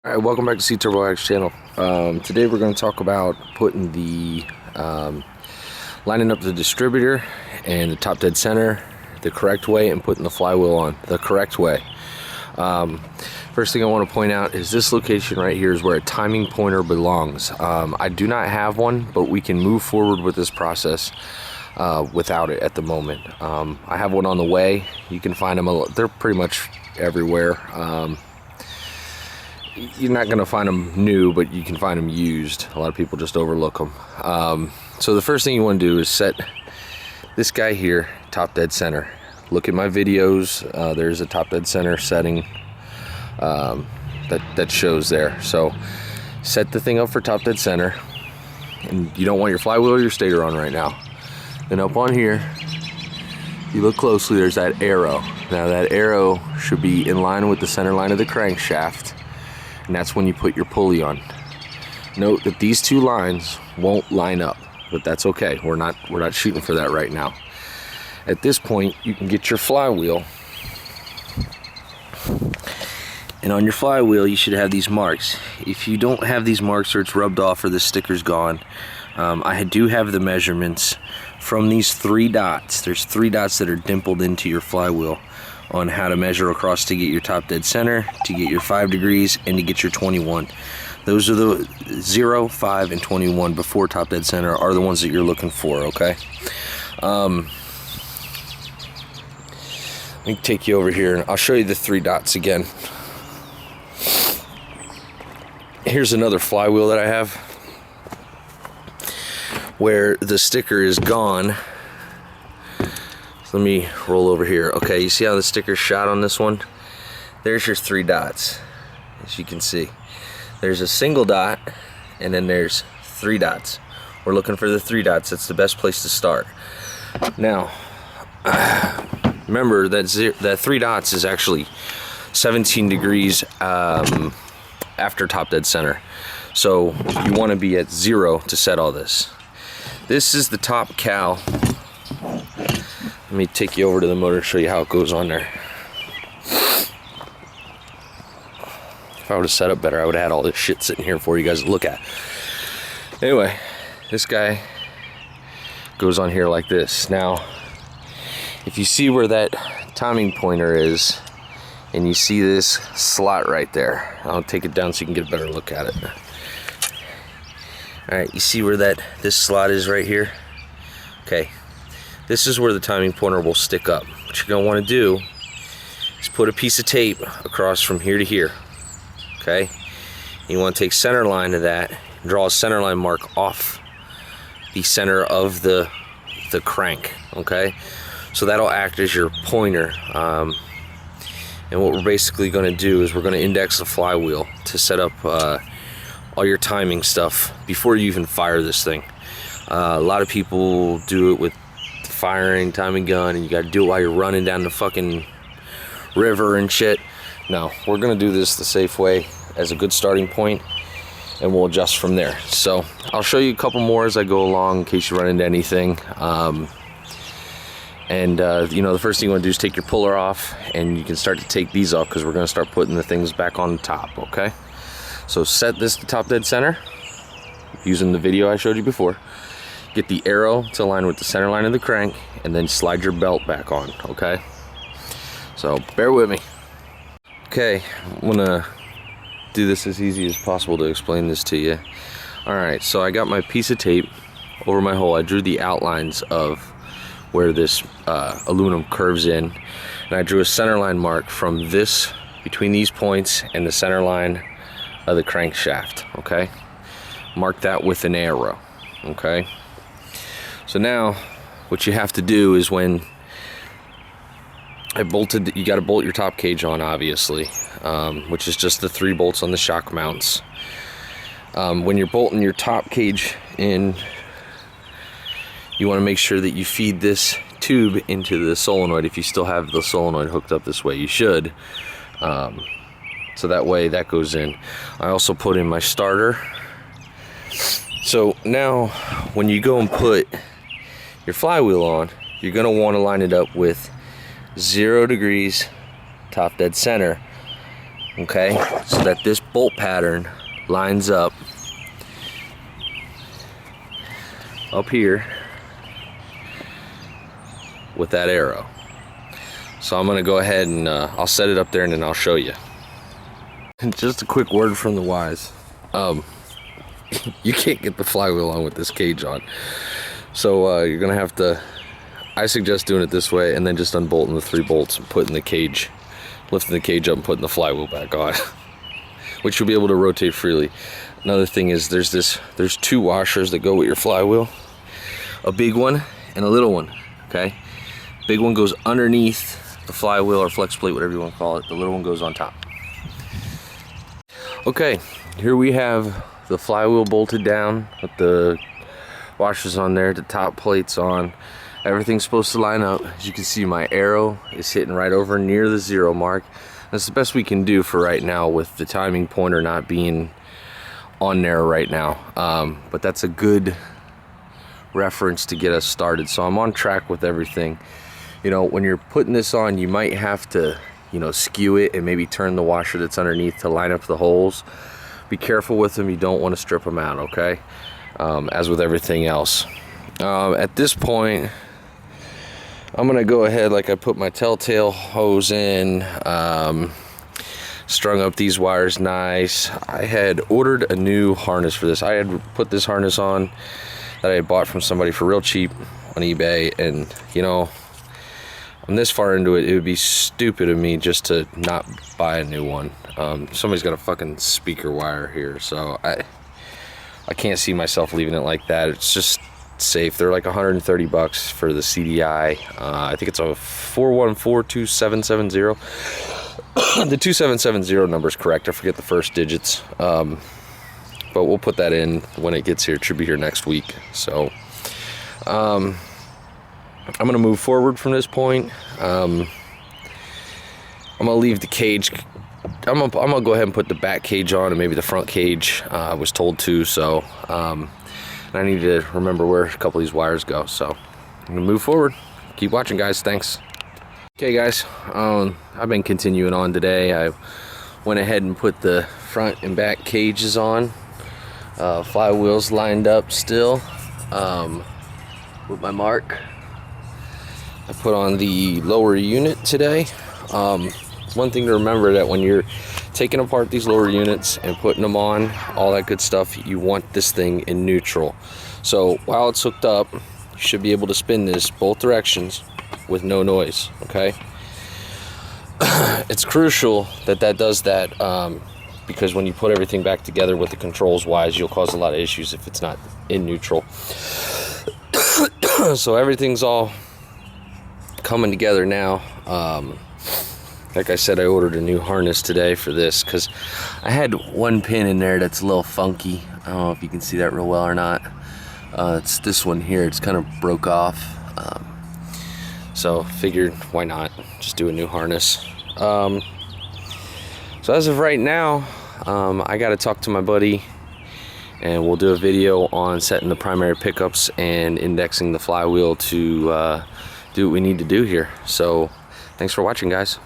Alright, welcome back to C Turbo X channel. Today we're going to talk about putting the lining up the distributor and the top dead center the correct way and putting the flywheel on the correct way. First thing I want to point out is this location right here is where a timing pointer belongs. I do not have one, but we can move forward with this process without it at the moment. I have one on the way. You can find them, they're pretty much everywhere. You're not going to find them new, but you can find them used. A lot of people just overlook them. So the first thing you want to do is set this guy here top dead center. Look at my videos. There's a top dead center setting that shows there. So set the thing up for top dead center, and you don't want your flywheel or your stator on right now. Then up on here, you look closely, there's that arrow. Now that arrow should be in line with the center line of the crankshaft, and that's when you put your pulley on. Note that these two lines won't line up, but that's okay. We're not shooting for that right now. At this point, you can get your flywheel, and on your flywheel you should have these marks. If you don't have these marks or it's rubbed off or the sticker's gone, I do have the measurements from these 3 dots. There's 3 dots that are dimpled into your flywheel on how to measure across to get your top dead center, to get your 5 degrees, and to get your 21. Those are the 0, 5, and 21 before top dead center are the ones that you're looking for, okay? Let me take you over here and I'll show you the 3 dots again. Here's another flywheel that I have where the sticker is gone. Let me roll over here. Okay, you see how the sticker's shot on this one? There's your 3 dots, as you can see. There's a single dot, and then there's 3 dots. We're looking for the 3 dots. That's the best place to start. Now, remember that 3 dots is actually 17 degrees after top dead center. So you want to be at 0 to set all this. This is the top cal. Let me take you over to the motor and show you how it goes on there. If I would have set up better, I would have had all this shit sitting here for you guys to look at. Anyway, this guy goes on here like this. Now, if you see where that timing pointer is, and you see this slot right there, I'll take it down so you can get a better look at it. Alright, you see where this slot is right here? Okay. This is where the timing pointer will stick up. What you're going to want to do is put a piece of tape across from here to here. Okay? You want to take center line of that and draw a center line mark off the center of the crank. Okay? So that'll act as your pointer. And what we're basically going to do is we're going to index the flywheel to set up all your timing stuff before you even fire this thing. A lot of people do it with firing timing gun, and you gotta do it while you're running down the fucking river and shit. No, we're gonna do this the safe way as a good starting point, and we'll adjust from there. So I'll show you a couple more as I go along in case you run into anything. You know, the first thing you want to do is take your puller off, and you can start to take these off because we're going to start putting the things back on the top. Okay, so set this to top dead center using the video I showed you before. Get the arrow to align with the center line of the crank, and then slide your belt back on. Okay, so bear with me. Okay, I'm gonna do this as easy as possible to explain this to you. Alright, so I got my piece of tape over my hole. I drew the outlines of where this aluminum curves in, and I drew a center line mark from this, between these points and the center line of the crankshaft. Okay, mark that with an arrow. Okay, so now what you have to do is when I bolted, you got to bolt your top cage on, obviously, which is just the 3 bolts on the shock mounts. When you're bolting your top cage in, you want to make sure that you feed this tube into the solenoid. If you still have the solenoid hooked up this way, you should. So that way that goes in. I also put in my starter. So now when you go and put your flywheel on, you're going to want to line it up with 0 degrees top dead center okay, so that this bolt pattern lines up here with that arrow. So I'm gonna go ahead and I'll set it up there and then I'll show you. And just a quick word from the wise. You can't get the flywheel on with this cage on. So you're gonna have to, I suggest doing it this way and then just unbolting the 3 bolts and putting the cage, lifting the cage up and putting the flywheel back on, which you'll be able to rotate freely. Another thing is there's 2 washers that go with your flywheel, a big one and a little one, okay? Big one goes underneath the flywheel or flex plate, whatever you want to call it. The little one goes on top. Okay, here we have the flywheel bolted down with the washers on there, the top plates on. Everything's supposed to line up. As you can see, my arrow is hitting right over near the 0 mark. That's the best we can do for right now with the timing pointer not being on there right now. But that's a good reference to get us started. So I'm on track with everything. You know, when you're putting this on, you might have to, you know, skew it and maybe turn the washer that's underneath to line up the holes. Be careful with them. You don't want to strip them out, okay? As with everything else. At this point, I'm gonna go ahead, like I put my telltale hose in, strung up these wires nice. I had ordered a new harness for this. I had put this harness on that I had bought from somebody for real cheap on eBay, and you know, I'm this far into it, it would be stupid of me just to not buy a new one. Somebody's got a fucking speaker wire here, so I can't see myself leaving it like that. It's just safe. They're like 130 bucks for the CDI. I think it's a 4142770. The 2770 number is correct. I forget the first digits. But we'll put that in when it gets here. It should be here next week. So I'm gonna move forward from this point. I'm gonna leave the cage. I'm gonna go ahead and put the back cage on and maybe the front cage. I was told to, so I need to remember where a couple of these wires go. So I'm gonna move forward. Keep watching, guys. Thanks. Okay, guys. I've been continuing on today. I went ahead and put the front and back cages on. Flywheels lined up still with my mark. I put on the lower unit today. One thing to remember, that when you're taking apart these lower units and putting them on, all that good stuff, you want this thing in neutral. So while it's hooked up, you should be able to spin this both directions with no noise, okay? It's crucial that that does that, because when you put everything back together with the controls wise, you'll cause a lot of issues if it's not in neutral. So everything's all coming together now. Like I said, I ordered a new harness today for this because I had one pin in there that's a little funky. I don't know if you can see that real well or not. It's this one here. It's kind of broke off. So figured, why not just do a new harness. So as of right now, I got to talk to my buddy, and we'll do a video on setting the primary pickups and indexing the flywheel to do what we need to do here. So thanks for watching, guys.